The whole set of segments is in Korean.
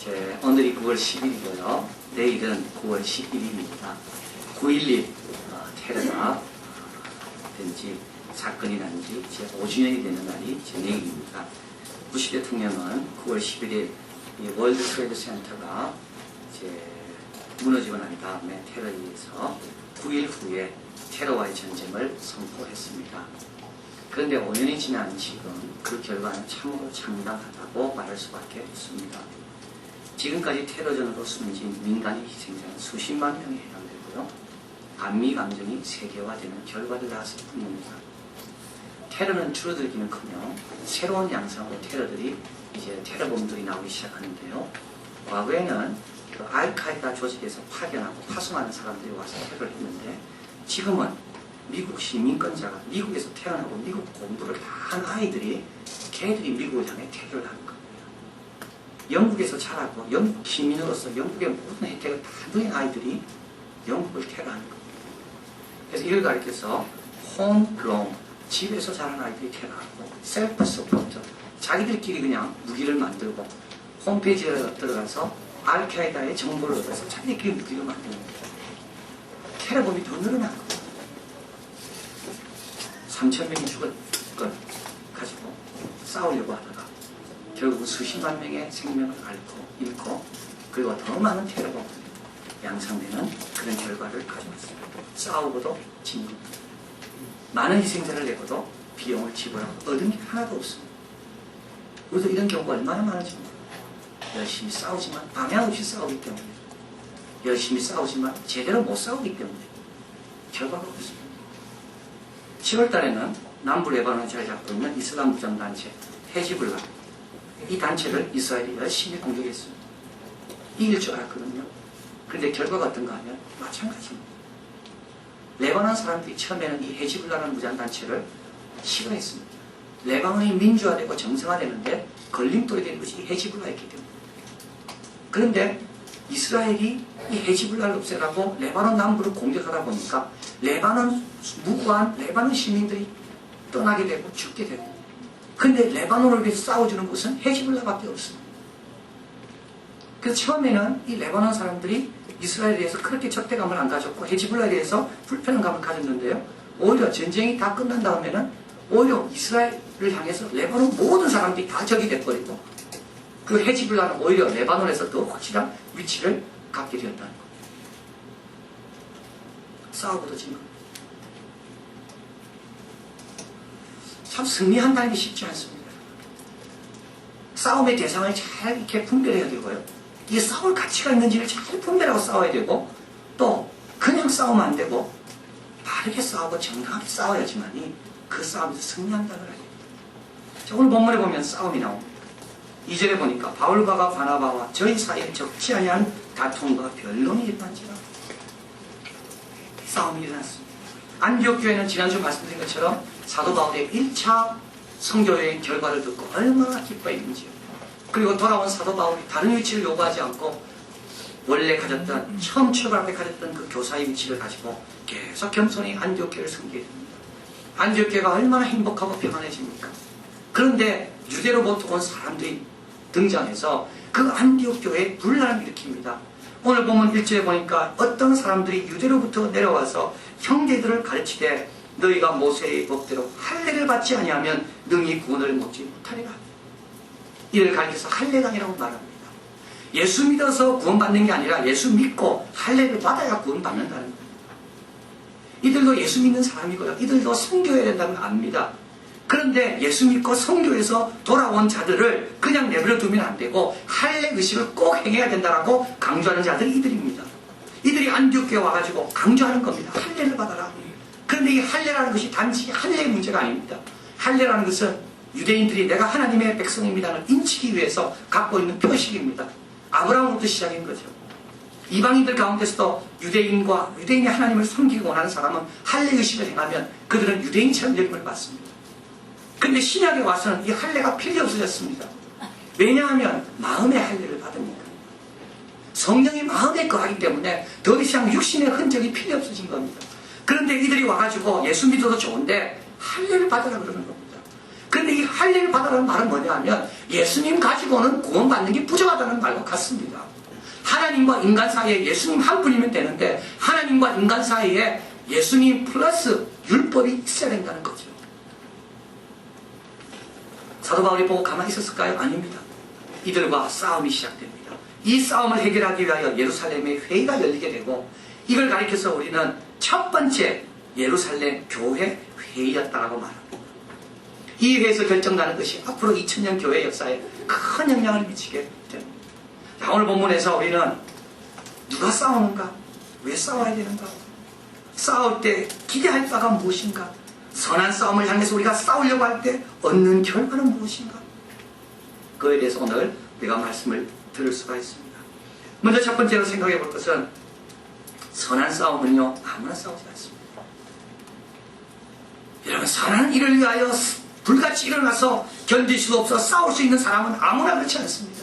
오늘이 9월 10일이고요. 내일은 9월 11일입니다. 9.11 테러가 된지 사건이 난지 5주년이 되는 날이 내일입니다. 부시 대통령은 9월 11일 이 월드 트레이드 센터가 무너지고 난 다음에 테러에 의해서 9일 후에 테러와의 전쟁을 선포했습니다. 그런데 5년이 지난 지금 그 결과는 참으로 참담하다고 말할 수밖에 없습니다. 지금까지 테러전으로 숨진 민간의 희생자는 수십만 명에 해당되고요. 반미 감정이 세계화되는 결과를 낳았을 뿐입니다. 테러는 줄어들기는커녕 새로운 양상으로 테러범들이 나오기 시작하는데요. 과거에는 알카이다 조직에서 파견하고 파송하는 사람들이 와서 테러를 했는데 지금은 미국 시민권자가 미국에서 태어나고 미국 공부를 다 한 아이들이 걔들이 미국을 향해 테러를 하는 겁니다. 영국에서 자라고 영국 시민으로서 영국의 모든 혜택을 다 누린 아이들이 영국을 테러하는 겁니다. 그래서 이걸 가리켜서 홈그로운 집에서 자란 아이들이 테러하고 셀프 서포트 자기들끼리 그냥 무기를 만들고 홈페이지에 들어가서 알카이다의 정보를 얻어서 자기들끼리 무기를 만드는 거예요. 테러범이 더 늘어난 거예요. 3,000명이 죽은 걸 가지고 싸우려고 하다가 결국 수십만 명의 생명을 잃고 그리고 더 많은 테러범이 양상되는 그런 결과를 가져왔어요. 싸우고도 진 겁니다. 많은 희생자를 내고도 비용을 지불하고 얻은 게 하나도 없습니다. 우리도 이런 경우가 얼마나 많은지 몰라요. 열심히 싸우지만 방향 없이 싸우기 때문에 열심히 싸우지만 제대로 못 싸우기 때문에 결과가 없습니다. 10월 달에는 남부 레바논에 자리 잡고 있는 이슬람 무장단체 헤즈볼라 이 단체를 이스라엘이 열심히 공격했습니다. 이길 줄 알았거든요. 그런데 결과가 어떤가 하면 마찬가지입니다. 레바논 사람들이 처음에는 이 헤즈볼라라는 무장단체를 싫어했습니다. 레바논이 민주화되고 정상화되는데 걸림돌이 되는 것이 이 헤즈볼라였기 때문에. 그런데 이스라엘이 이 헤즈볼라를 없애라고 레바논 남부를 공격하다 보니까 무고한 레바논 시민들이 떠나게 되고 죽게 되고 근데 레바논을 위해서 싸워주는 곳은 헤즈볼라밖에 없습니다. 그래서 처음에는 이 레바논 사람들이 이스라엘에 대해서 그렇게 적대감을 안 가졌고 헤즈볼라에 대해서 불편감을 가졌는데요. 오히려 전쟁이 다 끝난 다음에는 오히려 이스라엘을 향해서 레바논 모든 사람들이 다 적이 돼버리고 그 헤즈볼라는 오히려 레바논에서 더 확실한 위치를 갖게 되었다는 겁니다. 싸우고도 진 겁니다. 참 승리한다는 게 쉽지 않습니다. 싸움의 대상을 잘 이렇게 분별해야 되고요. 이게 싸울 가치가 있는지를 잘 분별하고 싸워야 되고 또 그냥 싸우면 안 되고 바르게 싸우고 정당하게 싸워야지만이 그 싸움에서 승리한다는 거예요. 오늘 본문에 보면 싸움이 나옵니다. 2절에 보니까 바울과 바나바와 저희 사이에 적지 아니한 다툼과 변론이 일어난지라 싸움이 일어났습니다. 안디옥 교회는 지난주 말씀드린 것처럼 사도 바울의 1차 선교여행 결과를 듣고 얼마나 기뻐했는지요. 그리고 돌아온 사도 바울이 다른 위치를 요구하지 않고 원래 가졌던 처음 출발할 때 가졌던 그 교사의 위치를 가지고 계속 겸손히 안디옥 교회를 섬기게 됩니다. 안디옥 교회가 얼마나 행복하고 평안해집니까? 그런데 유대로부터 온 사람들이 등장해서 그 안디옥 교회에 분란을 일으킵니다. 오늘 보면 1절에 보니까 어떤 사람들이 유대로부터 내려와서 형제들을 가르치되 너희가 모세의 법대로 할례를 받지 아니하면 능히 구원을 먹지 못하리라. 이를 가리켜서 할례당이라고 말합니다. 예수 믿어서 구원받는 게 아니라 예수 믿고 할례를 받아야 구원받는다는 겁니다. 이들도 예수 믿는 사람이고요. 이들도 선교해야 된다는 걸 압니다. 그런데 예수 믿고 선교에서 돌아온 자들을 그냥 내버려 두면 안 되고 할례 의식을 꼭 행해야 된다라고 강조하는 자들이 이들입니다. 이들이 안디옥 교회에 와가지고 강조하는 겁니다. 할례를 받아라. 그런데 이 할례라는 것이 단지 할례의 문제가 아닙니다. 할례라는 것은 유대인들이 내가 하나님의 백성입니다를 인치기 위해서 갖고 있는 표식입니다. 아브라함부터 시작인 거죠. 이방인들 가운데서도 유대인이 하나님을 섬기기 원하는 사람은 할례 의식을 행하면 그들은 유대인처럼 여김을 받습니다. 그런데 신약에 와서는 이 할례가 필요 없어졌습니다. 왜냐하면 마음의 할례를 받으니까. 성령이 마음에 거하기 때문에 더 이상 육신의 흔적이 필요 없어진 겁니다. 그런데 이들이 와가지고 예수 믿어도 좋은데 할례를 받으라 그러는 겁니다. 그런데 이 할례를 받으라는 말은 뭐냐 하면 예수님 가지고는 구원받는 게 부족하다는 말과 같습니다. 하나님과 인간 사이에 예수님 한 분이면 되는데 하나님과 인간 사이에 예수님 플러스 율법이 있어야 된다는 거죠. 사도 바울이 보고 가만히 있었을까요? 아닙니다. 이들과 싸움이 시작됩니다. 이 싸움을 해결하기 위하여 예루살렘에 회의가 열리게 되고 이걸 가리켜서 우리는 첫 번째 예루살렘 교회 회의였다라고 말합니다. 이 회의에서 결정나는 것이 앞으로 2000년 교회 역사에 큰 영향을 미치게 됩니다. 자, 오늘 본문에서 우리는 누가 싸우는가? 왜 싸워야 되는가? 싸울 때 기대할 바가 무엇인가? 선한 싸움을 향해서 우리가 싸우려고 할 때 얻는 결과는 무엇인가? 그에 대해서 오늘 우리가 말씀을 들을 수가 있습니다. 먼저 첫 번째로 생각해 볼 것은 선한 싸움은요 아무나 싸우지 않습니다. 여러분, 선한 일을 위하여 불같이 일어나서 견딜 수도 없어 싸울 수 있는 사람은 아무나 그렇지 않습니다.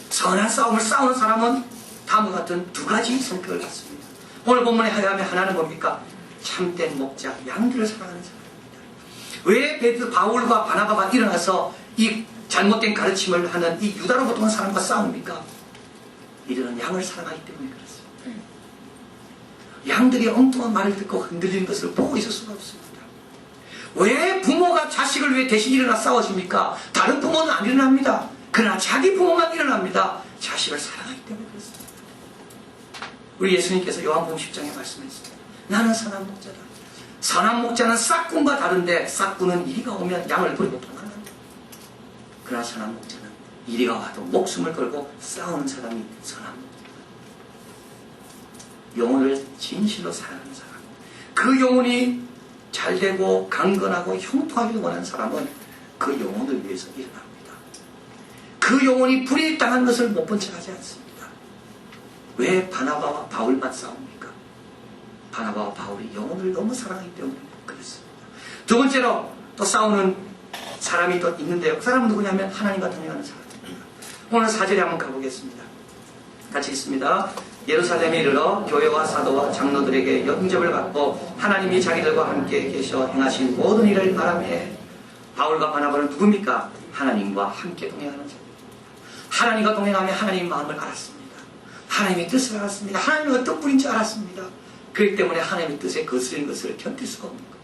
선한 싸움을 싸우는 사람은 다음과 같은 두 가지 성격을 갖습니다. 오늘 본문에 하야면 하나는 뭡니까? 참된 목자, 양들을 사랑하는 사람입니다. 왜 바울과 바나바가 일어나서 이 잘못된 가르침을 하는 이 유다로부터 온 사람과 싸웁니까? 이들은 양을 사랑하기 때문에 그렇습니다. 양들이 엉뚱한 말을 듣고 흔들리는 것을 보고 있을 수가 없습니다. 왜 부모가 자식을 위해 대신 일어나 싸워줍니까? 다른 부모는 안 일어납니다. 그러나 자기 부모만 일어납니다. 자식을 사랑하기 때문에 그렇습니다. 우리 예수님께서 요한복음 10장에 말씀했습니다. 나는 선한 목자다. 선한 목자는 싹군과 다른데 싹군은 이리가 오면 양을 버리고 도망간다. 그러나 선한 목자는 이리가 와도 목숨을 걸고 싸우는 사람이 선한 목자다. 영혼을 진실로 사랑하는 사람, 그 영혼이 잘되고 강건하고 형통하기를 원하는 사람은 그 영혼을 위해서 일어납니다. 그 영혼이 불이익당한 것을 못 본 척하지 않습니다. 왜 바나바와 바울만 싸웁니까? 바나바와 바울이 영혼을 너무 사랑하기 때문에 그렇습니다. 두 번째로 또 싸우는 사람이 또 있는데요. 그 사람은 누구냐면 하나님과 동행하는 사람입니다. 오늘 4절에 한번 가보겠습니다. 같이 있습니다. 예루살렘에 이르러 교회와 사도와 장로들에게 영접을 받고 하나님이 자기들과 함께 계셔 행하신 모든 일을 말하며 바울과 바나바는 누굽니까? 하나님과 함께 동행하는 자입니다. 하나님과 동행하며 하나님 마음을 알았습니다. 하나님의 뜻을 알았습니다. 하나님이 어떤 분인지 알았습니다. 그렇기 때문에 하나님의 뜻에 거스르는 것을 견딜 수가 없는 겁니다.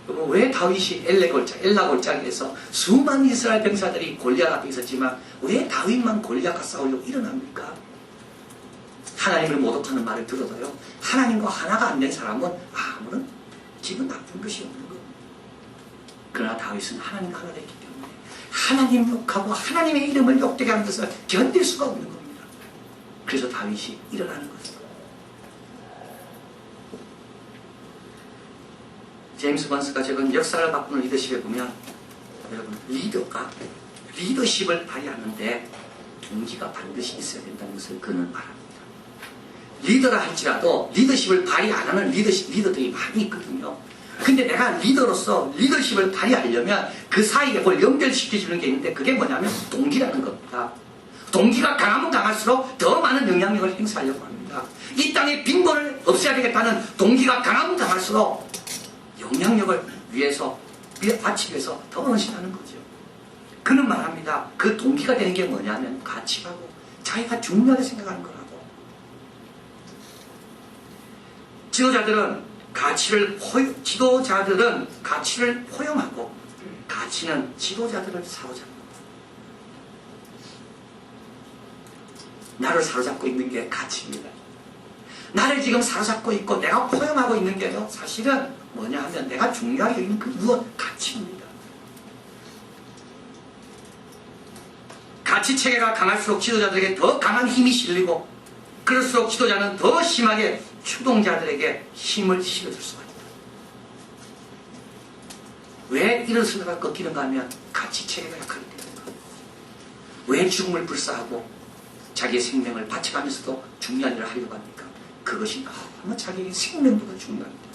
여러분, 왜 다윗이 엘라 골짜기에서 수많은 이스라엘 병사들이 골리앗 앞에 있었지만 왜 다윗만 골리앗과 싸우려고 일어납니까? 하나님을 모독하는 말을 들어도요, 하나님과 하나가 안 된 사람은 아무런 기분 나쁜 것이 없는 겁니다. 그러나 다윗은 하나님과 하나 됐기 때문에 하나님 욕하고 하나님의 이름을 욕되게 하는 것을 견딜 수가 없는 겁니다. 그래서 다윗이 일어나는 것입니다. 제임스 번스가 적은 역사를 바꾸는 리더십에 보면 여러분, 리더가 리더십을 발휘하는데 동기가 반드시 있어야 된다는 것을 그는 말합니다. 리더라 할지라도 리더십을 발휘 안 하는 리더들이 많이 있거든요. 근데 내가 리더로서 리더십을 발휘하려면 그 사이에 뭘 연결시켜주는 게 있는데 그게 뭐냐면 동기라는 겁니다. 동기가 강하면 강할수록 더 많은 영향력을 행사하려고 합니다. 이 땅의 빈곤을 없애야 되겠다는 동기가 강하면 강할수록 영향력을 위해서 바치기 위해서 더 헌신하는 거죠. 그는 말합니다. 그 동기가 되는 게 뭐냐면 가치라고, 자기가 중요하게 생각하는 거라고. 지도자들은 가치를 포용하고 가치는 지도자들을 사로잡는다. 나를 사로잡고 있는 게 가치입니다. 나를 지금 사로잡고 있고 내가 포용하고 있는 게요, 사실은 뭐냐 하면 내가 중요하게 여기는 그 무엇? 가치입니다. 가치체계가 강할수록 지도자들에게 더 강한 힘이 실리고 그럴수록 지도자는 더 심하게 추동자들에게 힘을 실어줄 수가 있다. 왜 일어서다가 꺾이는가 하면 가치체계가 약하기 때문입니다. 왜 죽음을 불사하고 자기의 생명을 바쳐가면서도 중요한 일을 하려고 합니까? 그것이 너무 자기의 생명보다 중요합니다.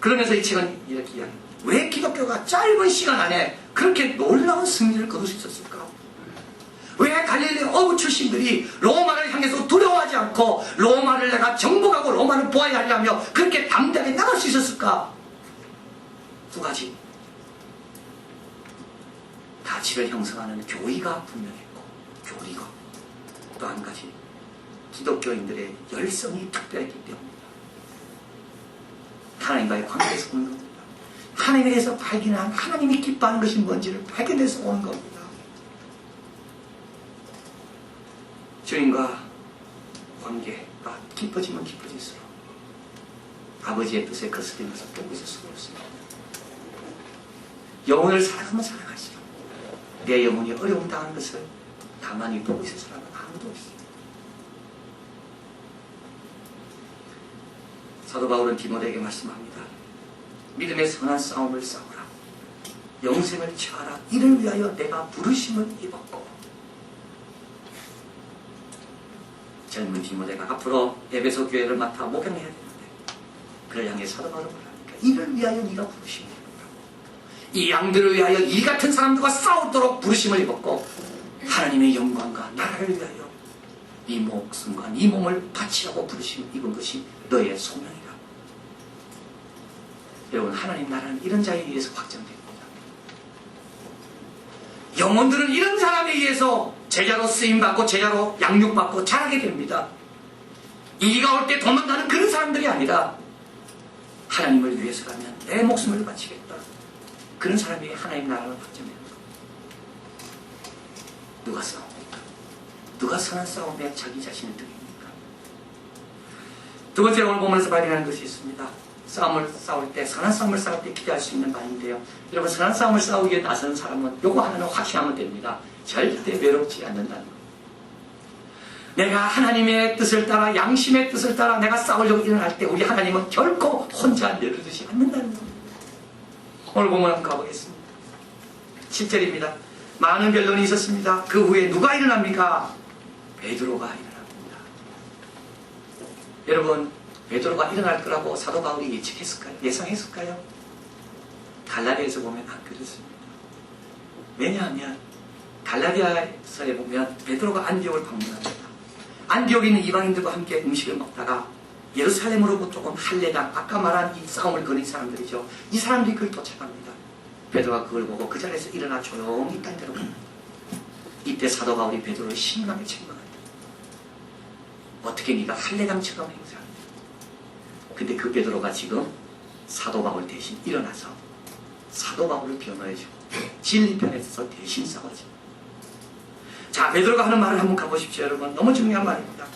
그러면서 이 책은 이렇게 이야기합니다. 왜 기독교가 짧은 시간 안에 그렇게 놀라운 승리를 거둘 수 있었을까? 왜 갈릴리 어부 출신들이 로마를 향해서 두려워하지 않고 로마를 내가 정복하고 로마를 보아야 하려며 그렇게 담대하게 나갈 수 있었을까? 두 가지. 가치를 형성하는 교리가 분명했고, 교리가 또 한 가지 기독교인들의 열성이 특별했기 때문입니다. 하나님과의 관계에서 오는 겁니다. 하나님에 대해서 발견한 하나님이 기뻐하는 것이 뭔지를 발견해서 오는 겁니다. 주님과 관계가 깊어지면 깊어질수록 아버지의 뜻에 거스리면서 보고 있을 수가 없습니다. 영혼을 사랑하면 사랑할수록 내 영혼이 어려움 당하는 것을 가만히 보고 있을 사람은 아무도 없습니다. 사도 바울은 디모데에게 말씀합니다. 믿음의 선한 싸움을 싸우라. 영생을 취하라. 이를 위하여 내가 부르심을 입었고. 젊은 디모데가 앞으로 에베소 교회를 맡아 목양해야 되는데 그를 향해 사도 바울을 말하니까 이를 위하여 네가 부르심을 입었다. 이 양들을 위하여 이 같은 사람들과 싸우도록 부르심을 입었고 하나님의 영광과 나라를 위하여 이 목숨과 이 몸을 바치라고 부르심을 입은 것이 너의 소명이다. 여러분, 하나님 나라는 이런 자에 의해서 확정됩니다. 영혼들은 이런 사람에 의해서 제자로 쓰임받고 제자로 양육받고 자라게 됩니다. 이가 올 때 도망가는 그런 사람들이 아니라 하나님을 위해서라면 내 목숨을 바치겠다. 그런 사람이 하나님 나라를 확정합니다. 누가 싸웁니까? 누가 선한 싸움에 자기 자신을 드립니까? 두 번째 오늘 보면서 발견하는 것이 있습니다. 싸움을 싸울 때, 선한 싸움을 싸울 때 기대할 수 있는 말인데요. 여러분, 선한 싸움을 싸우기 위해 나서는 사람은 요거 하나는 확신하면 됩니다. 절대 외롭지 않는다는 것. 내가 하나님의 뜻을 따라, 양심의 뜻을 따라 내가 싸우려고 일어날 때 우리 하나님은 결코 혼자 내려두지 않는다는 겁니다. 오늘 보면 한번 가보겠습니다. 10절입니다. 많은 변론이 있었습니다. 그 후에 누가 일어납니까? 베드로가 일어납니다. 여러분, 베드로가 일어날 거라고 사도 바울이 예측했을까요? 예상했을까요? 갈라디아에서 보면 안 그렇습니다. 왜냐하면 갈라디아서에 보면 베드로가 안디옥을 방문합니다. 안디옥에 있는 이방인들과 함께 음식을 먹다가 예루살렘으로부터 조금 할례당, 아까 말한 이 싸움을 거는 사람들이죠. 이 사람들이 그걸 쫓아갑니다. 베드로가 그걸 보고 그 자리에서 일어나 조용히 딴 데로 갑니다. 이때 사도 바울이 베드로를 심하게 책망합니다. 어떻게 네가 할례당처럼 행세하냐. 근데 그 베드로가 지금 사도 바울 대신 일어나서 사도 바울을 변호해주고 진리편에서 대신 싸워줘. 자, 베드로가 하는 말을 한번 가보십시오. 여러분, 너무 중요한 말입니다.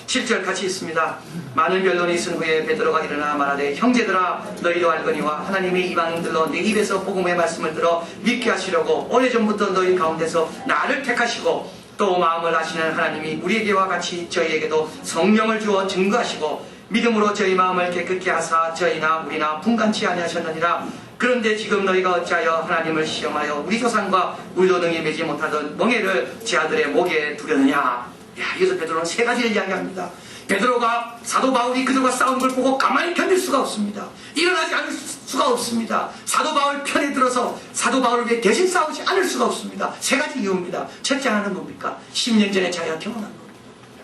7절 같이 있습니다. 많은 변론이 있은 후에 베드로가 일어나 말하되 형제들아 너희도 알거니와 하나님의 이방인들로 내 입에서 복음의 말씀을 들어 믿게 하시려고 오래전부터 너희 가운데서 나를 택하시고 또 마음을 아시는 하나님이 우리에게와 같이 저희에게도 성령을 주어 증거하시고 믿음으로 저희 마음을 깨끗게 하사 저희나 우리나 분간치 아니하셨느니라. 그런데 지금 너희가 어찌하여 하나님을 시험하여 우리 조상과 우리도 능히 매지 못하던 멍에를 제 아들의 목에 두려느냐. 야, 여기서 베드로는 세 가지를 이야기합니다. 베드로가 사도 바울이 그들과 싸운 걸 보고 가만히 견딜 수가 없습니다. 일어나지 않을 수가 없습니다. 사도 바울 편에 들어서 사도 바울을 위해 대신 싸우지 않을 수가 없습니다. 세 가지 이유입니다. 첫째 하나는 뭡니까? 10년 전에 자기가 경험한 겁니다.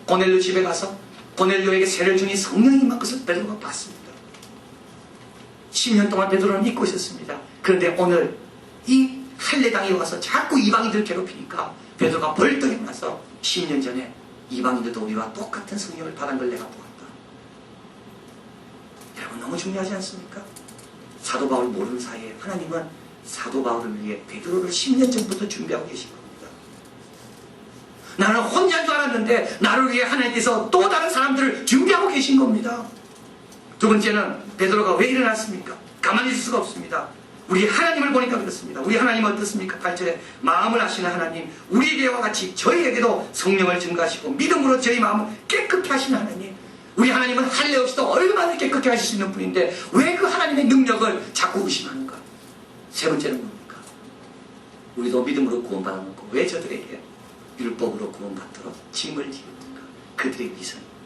고넬료 집에 가서 고넬료에게 세례를 주니 성령이 임한 것을 베드로가 봤습니다. 10년 동안 베드로는 믿고 있었습니다. 그런데 오늘 이 할례당에 와서 자꾸 이방인들 괴롭히니까 베드로가 벌떡 일어나서 10년 전에 이방인들도 우리와 똑같은 성령을 받은 걸 내가 보았다. 여러분, 너무 중요하지 않습니까? 사도 바울 모르는 사이에 하나님은 사도 바울을 위해 베드로를 10년 전부터 준비하고 계신 겁니다. 나는 혼자인 줄 알았는데 나를 위해 하나님께서 또 다른 사람들을 준비하고 계신 겁니다. 두 번째는 베드로가 왜 일어났습니까? 가만히 있을 수가 없습니다. 우리 하나님을 보니까 그렇습니다. 우리 하나님은 어떻습니까? 8절에 마음을 아시는 하나님, 우리에게와 같이 저희에게도 성령을 증거하시고 믿음으로 저희 마음을 깨끗게 하시는 하나님. 우리 하나님은 할례 없이도 얼마나 깨끗게 하실 수 있는 분인데 왜 그 하나님의 능력을 자꾸 의심하는가? 세 번째는 뭡니까? 우리도 믿음으로 구원받아놓고 왜 저들에게 율법으로 구원받도록 짐을 지습니까? 그들의 위선입니다.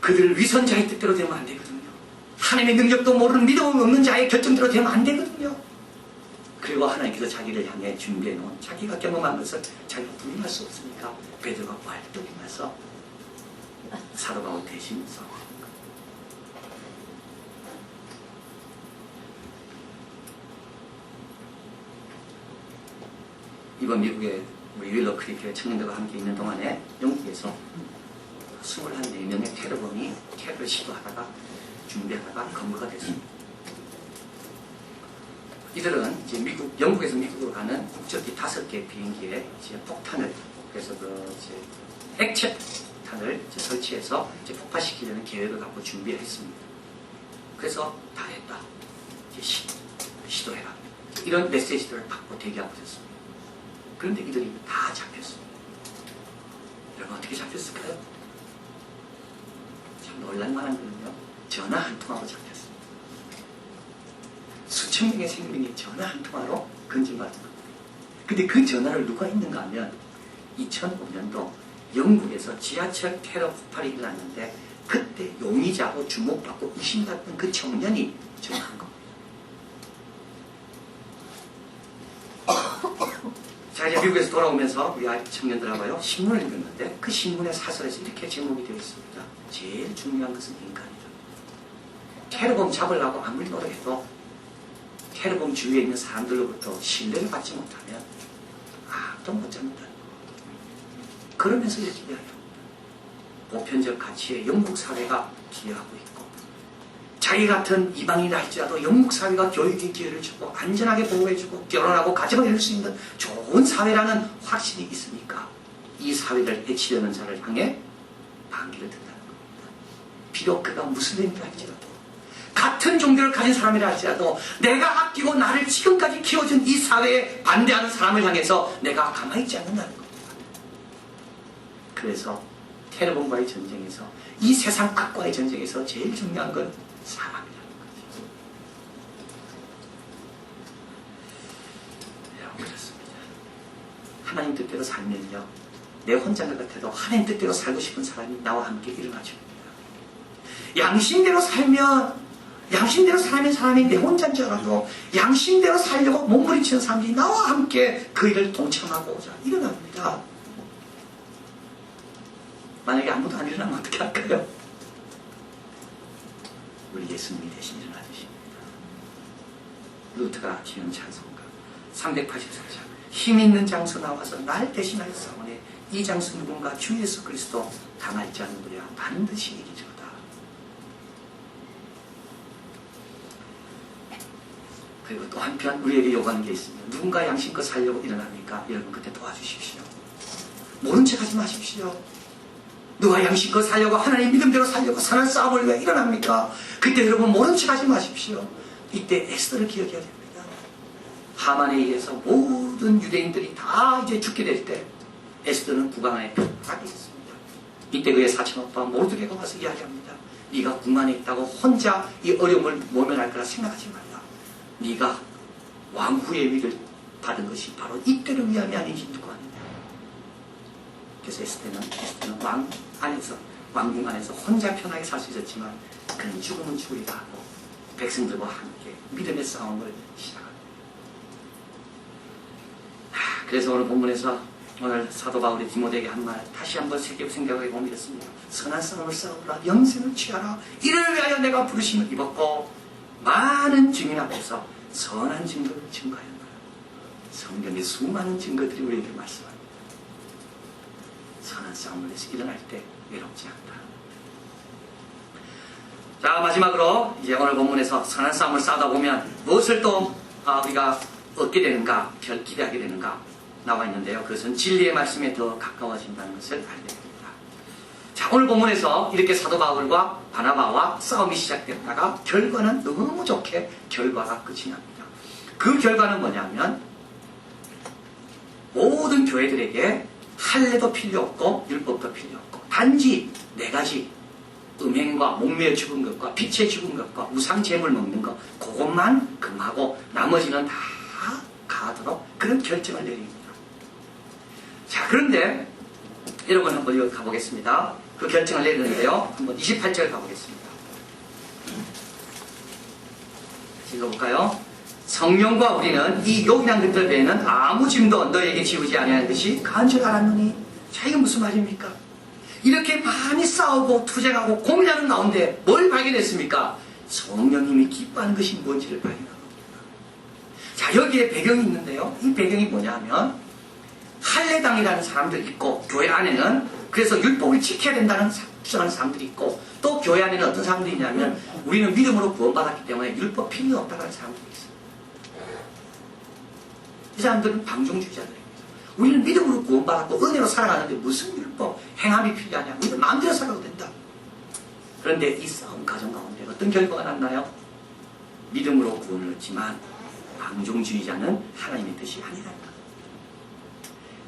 그들 위선자의 뜻대로 되면 안 되거든요. 하나님의 능력도 모르는 믿음 없는 자의 결정대로 되면 안 되거든요. 그리고 하나님께서 자기를 향해 준비해놓은 자기가 경험한 것을 자기가 부인할 수 없으니까 베드로가 발떡 일어나서 사도 바울 대신 싸웁니다. 이번 미국의 우리 윌러 크리크의 청년들과 함께 있는 동안에 영국에서 24명의 테러범이 테러를 시도하다가 준비하다가 검거가 됐습니다. 이들은 이제 영국에서 미국으로 가는 국적기 5개 비행기에 이제 폭탄을, 그래서 이제 액체탄을 이제 설치해서 이제 폭파시키려는 계획을 갖고 준비했습니다. 그래서 다 했다. 이제 시도해라. 이런 메시지들을 받고 대기하고 있었습니다. 그런데 이들이 다 잡혔습니다. 여러분 어떻게 잡혔을까요? 참 놀랄만한 거는요. 전화 한 통하고 잡혔습니다. 수천 명의 생명이 전화 한 통화로 건진받은 겁니다. 근데 그 전화를 누가 했는가 하면 2005년도 영국에서 지하철 테러 폭발이 일어났는데 그때 용의자로 주목받고 의심받던 그 청년이 전화한 겁니다. 자, 이제 미국에서 돌아오면서 우리 청년들하고요 신문을 읽었는데 그 신문의 사설에서 이렇게 제목이 되어 있습니다. 제일 중요한 것은 인간이다. 테러범 잡으려고 아무리 노력해도 테러범 주위에 있는 사람들로부터 신뢰를 받지 못하면 아무도 못 잡는다. 그러면서 이렇게 이야기합니다. 보편적 가치에 영국 사회가 기여하고 있고 자기 같은 이방인이라 할지라도 영국 사회가 교육의 기회를 주고 안전하게 보호해주고 결혼하고 가정을 이룰 수 있는 좋은 사회라는 확신이 있으니까 이 사회를 해치려는 자를 향해 반기를 든다는 겁니다. 비록 그가 무슬림이라 할지라도 같은 종교를 가진 사람이라 할지라도 내가 아끼고 나를 지금까지 키워준 이 사회에 반대하는 사람을 향해서 내가 가만히 있지 않는다는 겁니다. 그래서 테러범과의 전쟁에서 이 세상 악과의 전쟁에서 제일 중요한 건 사람이라는 거죠. 여러분 그렇습니다. 하나님 뜻대로 살면요 내 혼자인 것 같아도 하나님 뜻대로 살고 싶은 사람이 나와 함께 일어나 줍니다. 양심대로 살면 사람이 내 혼자인 줄 알아도 양심대로 살려고 몸부림치는 사람들이 나와 함께 그 일을 동참하고자 일어납니다. 만약에 아무도 안 일어나면 어떻게 할까요? 우리 예수님이 대신 일어나 주십니다. 루트가 지은 찬송가 384장 힘 있는 장수 나와서 날 대신하여 싸우네 이 장수 누군가 주 예수 그리스도 당할 지 않으랴 반드시 이기리로다. 그리고 또 한편 우리에게 요구하는 게 있습니다. 누군가 양심껏 살려고 일어납니까? 여러분 그때 도와주십시오. 모른 척 하지 마십시오. 누가 양심껏 살려고 하나님 믿음대로 살려고 선한 싸움을 왜 일어납니까? 그때 여러분 모른 척 하지 마십시오. 이때 에스더를 기억해야 됩니다. 하만에 의해서 모든 유대인들이 다 이제 죽게 될 때 에스더는 국왕 안에 편하게 있습니다. 이때 그의 사촌오빠 모르드게가 와서 이야기합니다. 네가 궁 안에 있다고 혼자 이 어려움을 모면할 거라 생각하지 말라. 네가 왕후의 위를 받은 것이 바로 이때를 위함이 아닌지 누가 아느냐. 그래서 에스더는 왕궁 안에서 혼자 편하게 살 수 있었지만 그는 죽으면 죽으리라 하고 백성들과 함께 믿음의 싸움을 시작합니다. 그래서 오늘 본문에서 오늘 사도 바울이 디모데에게 한 말 다시 한번 생각해 보면 이렇습니다. 선한 싸움을 싸우라 영생을 취하라 이를 위하여 내가 부르심을 입었고 많은 증인 앞에서 선한 증거를 증거하였노라. 성경의 수많은 증거들이 우리에게 말씀합니다. 선한 싸움을 위해서 일어날 때 외롭지 않다. 자 마지막으로 이제 오늘 본문에서 선한 싸움을 싸우다 보면 무엇을 또 우리가 얻게 되는가 기대하게 되는가 나와 있는데요. 그것은 진리의 말씀에 더 가까워진다는 것을 알게 됩니다. 자 오늘 본문에서 이렇게 사도 바울과 바나바와 싸움이 시작됐다가 결과는 너무 좋게 결과가 끝이 납니다. 그 결과는 뭐냐면 모든 교회들에게 할례도 필요 없고 율법도 필요 없고 단지 4가지 음행과 목매어 죽은 것과 빛에 죽은 것과 우상 제물 먹는 것 그것만 금하고 나머지는 다 가도록 그런 결정을 내립니다. 자 그런데 여러분 한번 여기 가보겠습니다. 그 결정을 내리는데요. 한번 28절 가보겠습니다. 읽어볼까요? 성령과 우리는 이 요긴한 것들 외에는 아무 짐도 너에게 지우지 아니하는 것이 가한 줄 알았느니. 자 이건 무슨 말입니까? 이렇게 많이 싸우고 투쟁하고 고민하는 가운데 뭘 발견했습니까? 성령님이 기뻐하는 것이 뭔지를 발견한 겁니다. 자 여기에 배경이 있는데요. 이 배경이 뭐냐 하면 할례당이라는 사람들이 있고 교회 안에는 그래서 율법을 지켜야 된다는 주장하는 사람들이 있고 또 교회 안에는 어떤 사람들이 있냐면 우리는 믿음으로 구원받았기 때문에 율법 필요 없다는 사람들이 있어요. 이 사람들은 방종주의자들입니다. 우리는 믿음으로 구원받았고 은혜로 살아가는데 무슨 율법, 행함이 필요하냐. 우리는 마음대로 살아도 된다. 그런데 이 싸움 가정 가운데 어떤 결과가 났나요? 믿음으로 구원을 얻지만 방종주의자는 하나님의 뜻이 아니다.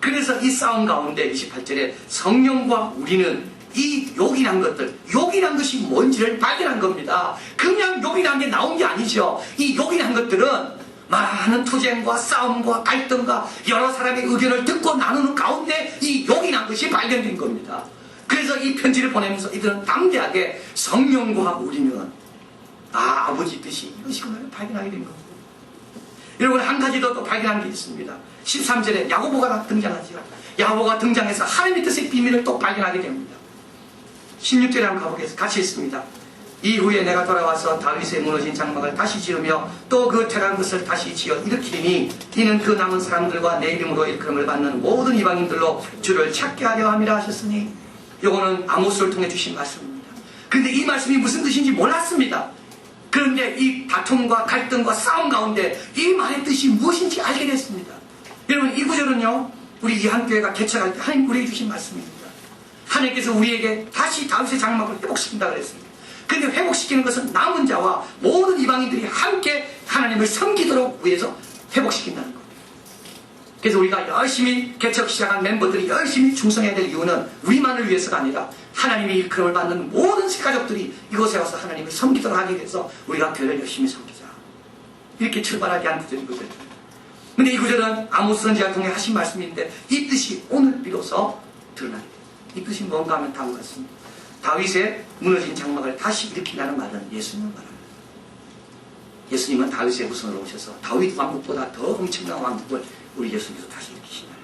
그래서 이 싸움 가운데 28절에 성령과 우리는 이 욕이란 것들, 욕이란 것이 뭔지를 발견한 겁니다. 그냥 욕이란 게 나온 게 아니죠. 이 욕이란 것들은 많은 투쟁과 싸움과 갈등과 여러 사람의 의견을 듣고 나누는 가운데 이 욕이란 것이 발견된 겁니다. 그래서 이 편지를 보내면서 이들은 담대하게 성령과 우리는 아버지 뜻이 이것이구나 발견하게 된 겁니다. 여러분 한 가지 더 또 발견한 게 있습니다. 13절에 야고보가 등장하죠. 야고보가 등장해서 하나님의 뜻의 비밀을 또 발견하게 됩니다. 16절에 한번 가보겠습니다. 같이 있습니다. 이후에 내가 돌아와서 다윗의 무너진 장막을 다시 지으며 또 그 퇴한 것을 다시 지어 일으키니 이는 그 남은 사람들과 내 이름으로 일컬음을 받는 모든 이방인들로 주를 찾게 하려 함이라 하셨으니 이거는 아모스를 통해 주신 말씀입니다. 그런데 이 말씀이 무슨 뜻인지 몰랐습니다. 그런데 이 다툼과 갈등과 싸움 가운데 이 말의 뜻이 무엇인지 알게 됐습니다. 여러분 이 구절은요 우리 이한교회가 개척할 때 하나님 우리에게 주신 말씀입니다. 하나님께서 우리에게 다시 다윗의 장막을 회복시킨다고 그랬습니다. 그런데 회복시키는 것은 남은 자와 모든 이방인들이 함께 하나님을 섬기도록 위해서 회복시킨다는 겁니다. 그래서 우리가 열심히 개척 시작한 멤버들이 열심히 충성해야 될 이유는 우리만을 위해서가 아니라 하나님의 일컬음을 받는 모든 가족들이 이곳에 와서 하나님을 섬기도록 하기 위해서 우리가 교회를 열심히 섬기자. 이렇게 출발하게 한 구절이거든요. 근데 이 구절은 아모스 선지자를 통해 하신 말씀인데 이 뜻이 오늘 비로소 드러나게 됩니다. 이 뜻이 뭔가 하면 다음과 같습니다. 다윗의 무너진 장막을 다시 일으킨다는 말은 예수님을 말합니다. 예수님은 다윗의 후손으로 오셔서 다윗 왕국보다 더 엄청난 왕국을 우리 예수님께서 다시 일으키신다.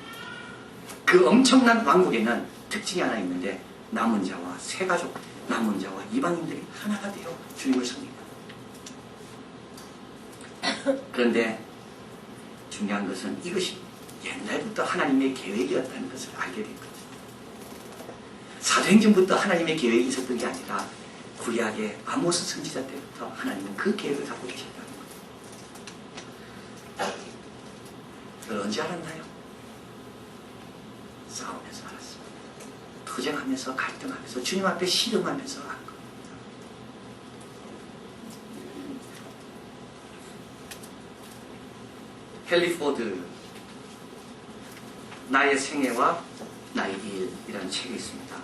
그 엄청난 왕국에는 특징이 하나 있는데 남은 자와 새 가족, 남은 자와 이방인들이 하나가 되어 주님을 섬깁니다. 그런데 중요한 것은 이것이 옛날부터 하나님의 계획이었다는 것을 알게 된 거죠. 사도행전부터 하나님의 계획이 있었던 게 아니라 구약의 아모스 선지자 때부터 하나님은 그 계획을 갖고 계셨다는 거예요. 그걸 언제 알았나요? 싸우면서 알았습니다. 투쟁하면서 갈등하면서 주님 앞에 씨름하면서 안 겁니다. 헨리 포드 나의 생애와 나의 일이라는 책이 있습니다.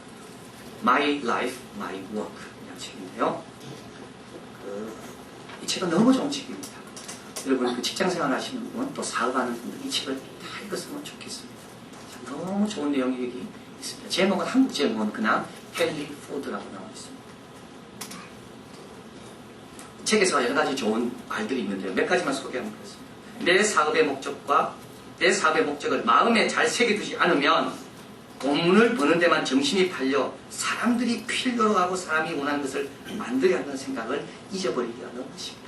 My Life, My Work 이라는 책인데요. 이 책은 너무 좋은 책입니다. 여러분 그 직장생활 하시는 분 또 사업하는 분들 이 책을 다 읽었으면 좋겠습니다. 너무 좋은 내용이 여기 있습니다. 제목은 한국 제목은 그냥 헨리 포드라고 나와 있습니다. 책에서 여러 가지 좋은 말들이 있는데요. 몇 가지만 소개하면 되겠습니다. 내 사업의 목적과 내 사업의 목적을 마음에 잘 새겨두지 않으면 돈을 버는 데만 정신이 팔려 사람들이 필요로 하고 사람이 원하는 것을 만들어야 한다는 생각을 잊어버리기가 너무 쉽다.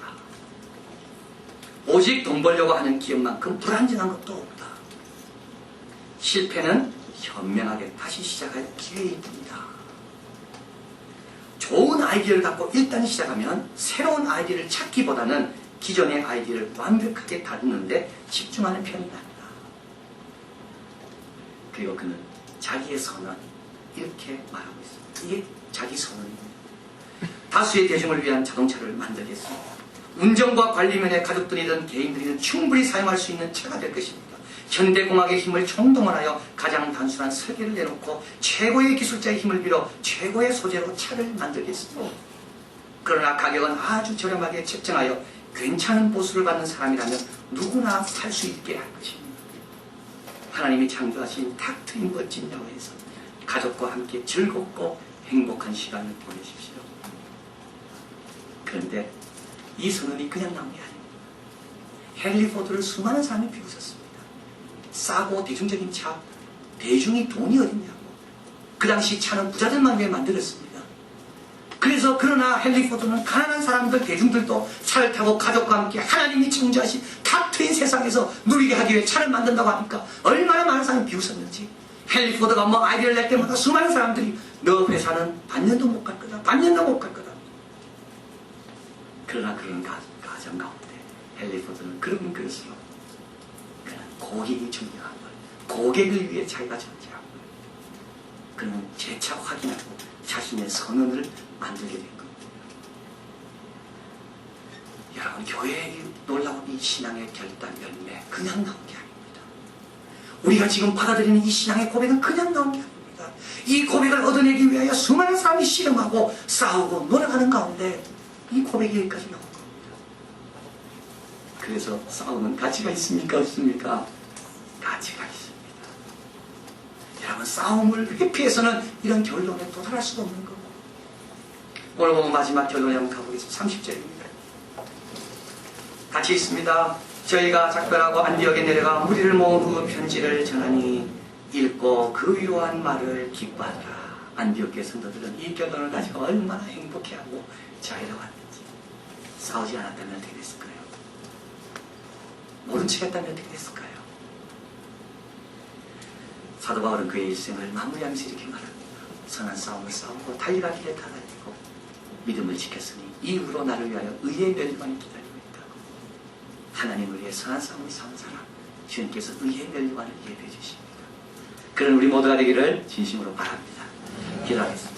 오직 돈 벌려고 하는 기업만큼 불안정한 것도 없다. 실패는 현명하게 다시 시작할 기회일 뿐이다. 좋은 아이디어를 갖고 일단 시작하면 새로운 아이디어를 찾기보다는 기존의 아이디어를 완벽하게 다루는데 집중하는 편이 낫다. 그리고 그는 자기의 선언 이렇게 말하고 있습니다. 이게 자기 선언입니다. 다수의 대중을 위한 자동차를 만들겠습니다. 운전과 관리면에 가족들이든 개인들이든 충분히 사용할 수 있는 차가 될 것입니다. 현대공학의 힘을 총동원하여 가장 단순한 설계를 내놓고 최고의 기술자의 힘을 빌어 최고의 소재로 차를 만들겠습니다. 그러나 가격은 아주 저렴하게 책정하여 괜찮은 보수를 받는 사람이라면 누구나 살 수 있게 할 것입니다. 하나님이 창조하신 탁 트인 멋진 야외에서 가족과 함께 즐겁고 행복한 시간을 보내십시오. 그런데 이 선언이 그냥 나온 게 아닙니다. 헨리 포드를 수많은 사람이 비웃었습니다. 싸고 대중적인 차, 대중이 돈이 어딨냐고. 그 당시 차는 부자들만 위해 만들었습니다. 그래서 그러나 헨리 포드는 가난한 사람들, 대중들도 차를 타고 가족과 함께 하나님이 창조하신 탁 트인 세상에서 누리게 하기 위해 차를 만든다고 하니까 얼마나 많은 사람이 비웃었는지 헨리 포드가 뭐 아이디어를 낼 때마다 수많은 사람들이 너 회사는 반년도 못 갈 거다. 반년도 못 갈 거다. 그러나 그런 가정 가운데 헨리 포드는 그러면 그럴수록 그는 고객이 중요한 걸, 고객을 위해 자기가 존재한 걸, 그는 재차 확인하고 자신의 선언을 만들게 된 겁니다. 여러분, 교회의 놀라운 이 신앙의 결단 열매 그냥 나온 게 아닙니다. 우리가 지금 받아들이는 이 신앙의 고백은 그냥 나온 게 아닙니다. 이 고백을 얻어내기 위하여 수많은 사람이 씨름하고 싸우고 노력하는 가운데 이 고백이 여기까지 나온 겁니다. 그래서 싸움은 가치가 있습니까? 없습니까? 가치가 있습니다. 여러분, 싸움을 회피해서는 이런 결론에 도달할 수가 없는 거고, 오늘 보면 마지막 결론에 한번 가보겠습니다. 30절입니다. 같이 있습니다. 저희가 작별하고 안디옥에 내려가 무리를 모은 후 편지를 전하니 읽고 그 위로한 말을 기뻐하더라. 안디옥의 성도들은 이 결론을 가지고 얼마나 행복해하고 자유로웠는지. 싸우지 않았다면 어떻게 됐을까요? 모른 척 했다면 어떻게 됐을까요? 사도 바울은 그의 일생을 마무리하면서 이렇게 말합니다. 선한 싸움을 싸우고 달려갈 길에 다 달리고 믿음을 지켰으니 이후로 나를 위하여 의의 멸류관이 기다리고 있다고. 하나님을 위해 선한 싸움을 싸운 사람, 주님께서 의의 멸류관을 예배해 주십니다. 그런 우리 모두가 되기를 진심으로 바랍니다. 기도하겠습니다.